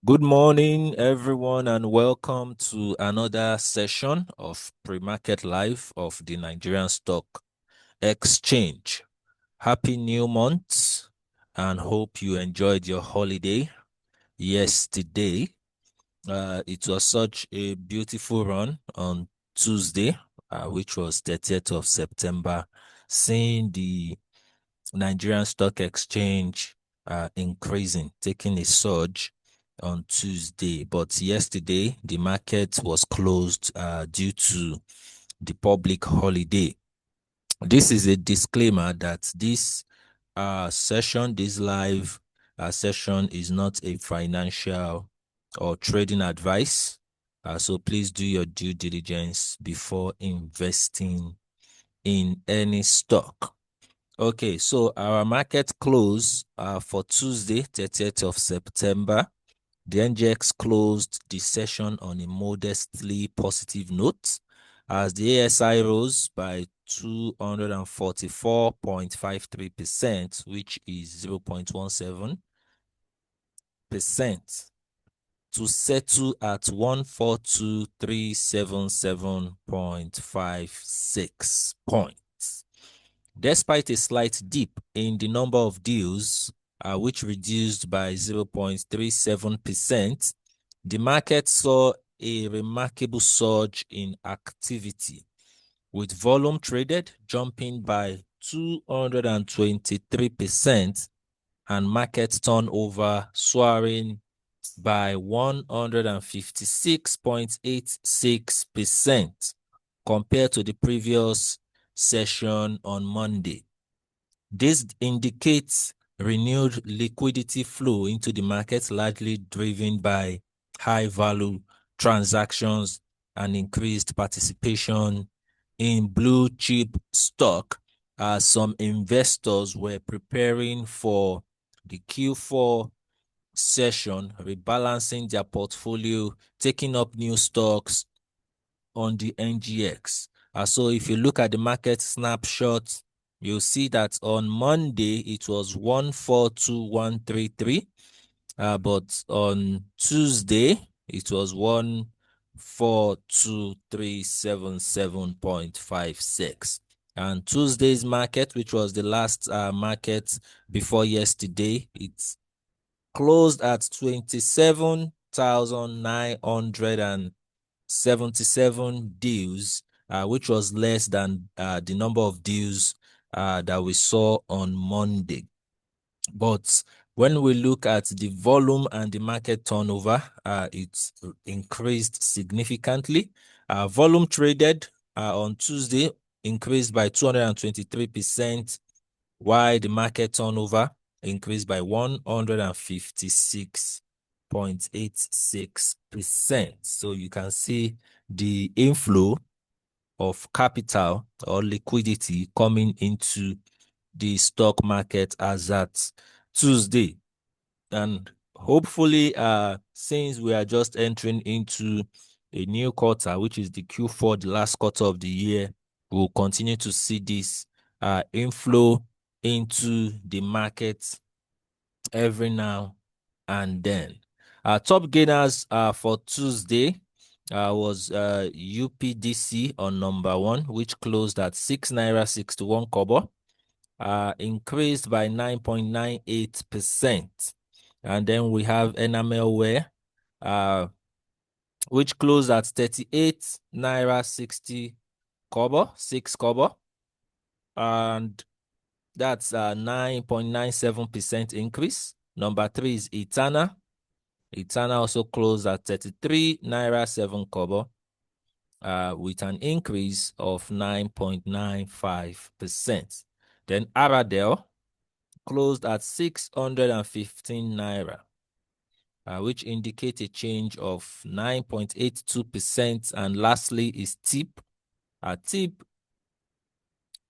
Good morning, everyone, and welcome to another session of Pre-Market Live of the Nigerian Stock Exchange. Happy new month, and hope you enjoyed your holiday yesterday. It was such a beautiful run on Tuesday, which was 30th of September, seeing the Nigerian Stock Exchange increasing, taking a surge on Tuesday. But yesterday, the market was closed due to the public holiday. This is a disclaimer that this session, this live session, is not a financial or trading advice. So please do your due diligence before investing in any stock. Okay, so our market close for Tuesday, 30th of September. The NGX closed the session on a modestly positive note as the ASI rose by 244.53%, which is 0.17%, to settle at 142,377.56 points. Despite a slight dip in the number of deals, which reduced by 0.37%, the market saw a remarkable surge in activity, with volume traded jumping by 223% and market turnover soaring by 156.86% compared to the previous session on Monday. This indicates renewed liquidity flow into the market, largely driven by high-value transactions and increased participation in blue-chip stock, as some investors were preparing for the Q4 session, rebalancing their portfolio, taking up new stocks on the NGX. So if you look at the market snapshot, you'll see that on Monday it was 142133, but on Tuesday it was 142377.56. And Tuesday's market, which was the last market before yesterday, it's closed at 27,977 deals, which was less than the number of deals that we saw on Monday. But when we look at the volume and the market turnover, it's increased significantly. Volume traded on Tuesday increased by 223%, while the market turnover increased by 156.86%. So you can see the inflow of capital or liquidity coming into the stock market as at Tuesday. And hopefully, since we are just entering into a new quarter, which is the Q4, the last quarter of the year, we'll continue to see this inflow into the market every now and then. Top gainers for Tuesday was UPDC on number one, which closed at 6 naira 61 kobo, increased by 9.98%. And then we have Enamelware, which closed at 38 naira 60 kobo, 6 kobo, and that's a 9.97% increase. Number three is Etana. Etana also closed at 33 naira 7 kobo, with an increase of 9.95%. Then Aradel closed at 615 naira, which indicates a change of 9.82%. And lastly is TIP. TIP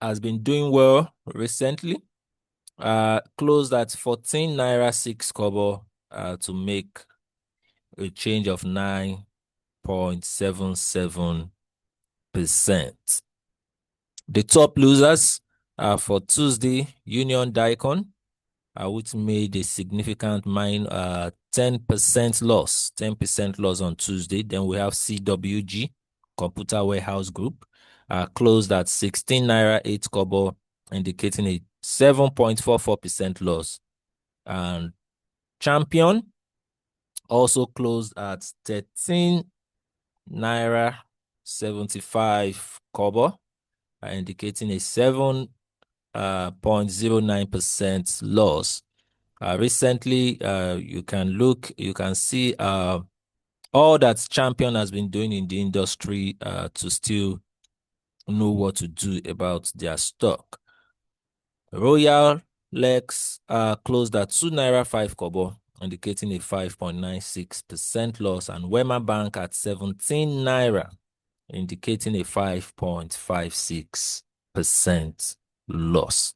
has been doing well recently. Closed at 14 naira 6 kobo, to make a change of 9.77%. The top losers for Tuesday, Union Daikon which made a significant 10% loss, 10% loss on Tuesday. Then we have CWG, Computer Warehouse Group, closed at 16 naira 8 kobo, indicating a 7.44% loss. And Champion also closed at 13 naira 75 kobo, indicating a 7.09% loss. Recently, you can see all that Champion has been doing in the industry to still know what to do about their stock. Royal Lex closed at 2 naira 5 kobo, indicating a 5.96% loss, and Wema Bank at 17 naira, indicating a 5.56% loss.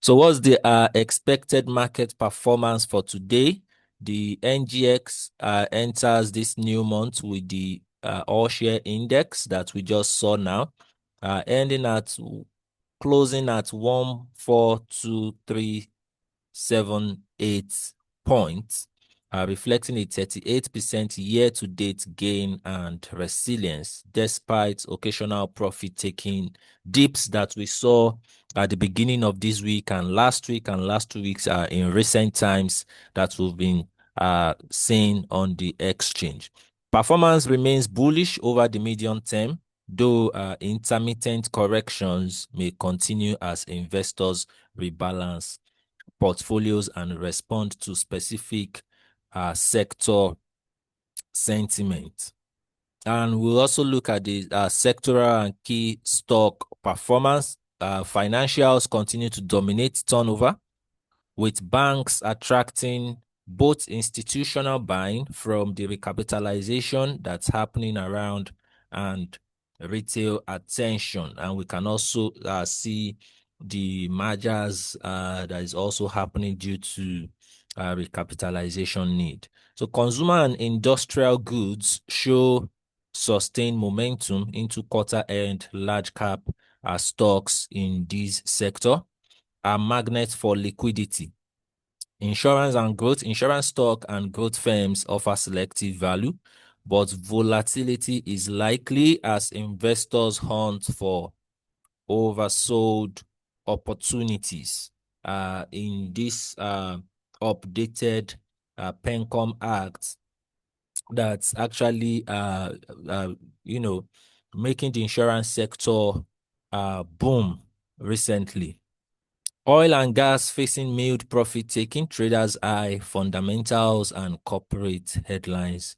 So what's the expected market performance for today? The NGX enters this new month with the all-share index that we just saw now, closing at 142,378 points, reflecting a 38% year-to-date gain and resilience, despite occasional profit-taking dips that we saw at the beginning of this week and last week and last 2 weeks in recent times that we've been seeing on the exchange. Performance remains bullish over the medium term, though intermittent corrections may continue as investors rebalance portfolios and respond to specific sector sentiment. And we'll also look at the sectoral and key stock performance. Financials continue to dominate turnover, with banks attracting both institutional buying from the recapitalization that's happening around and retail attention. And we can also see the mergers that is also happening due to recapitalization need. So consumer and industrial goods show sustained momentum into quarter-end large cap stocks in this sector, are magnets for liquidity. Insurance stock and growth firms offer selective value, but volatility is likely as investors hunt for oversold opportunities. In this updated PENCOM Act, that's actually making the insurance sector boom recently. Oil and gas facing mild profit taking, traders eye fundamentals and corporate headlines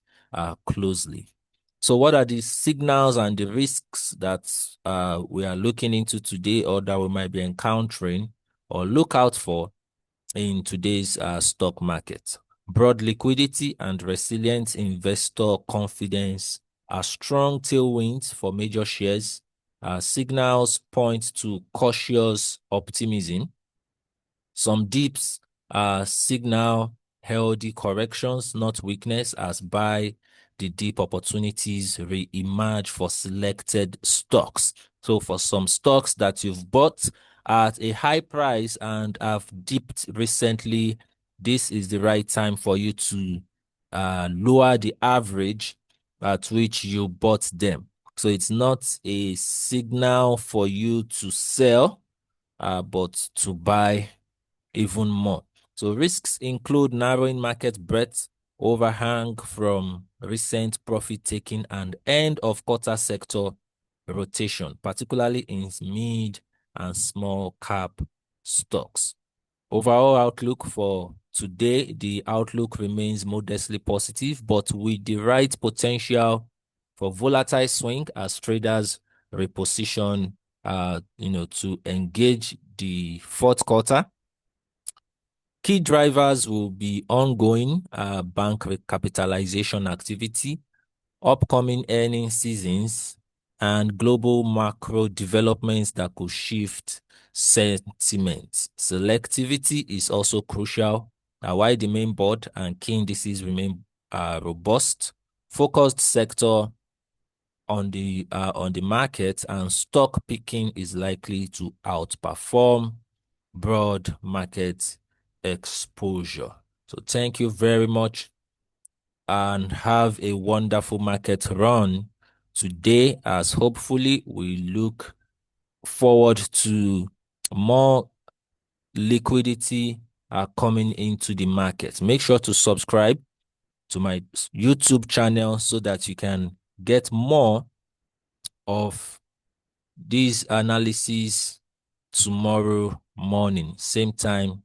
closely. So what are the signals and the risks that we are looking into today, or that we might be encountering or look out for in today's stock market? Broad liquidity and resilient investor confidence are strong tailwinds for major shares. Signals point to cautious optimism. Some dips signal healthy corrections, not weakness, as buy the deep opportunities re-emerge for selected stocks. So for some stocks that you've bought at a high price and have dipped recently, this is the right time for you to lower the average at which you bought them. So it's not a signal for you to sell, but to buy even more. So risks include narrowing market breadth, overhang from recent profit taking, and end of quarter sector rotation, particularly in mid and small cap stocks. Overall outlook for today, the outlook remains modestly positive, but with the right potential for volatile swing as traders reposition to engage the fourth quarter. Key drivers will be ongoing bank recapitalization activity, upcoming earning seasons, and global macro developments that could shift sentiment. Selectivity is also crucial. While the main board and key indices remain robust, focused sector on the market and stock picking is likely to outperform broad market exposure. So thank you very much and have a wonderful market run today, as hopefully we look forward to more liquidity coming into the market. Make sure to subscribe to my YouTube channel so that you can get more of these analyses tomorrow morning, same time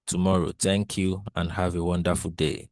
tomorrow. Thank you and have a wonderful day.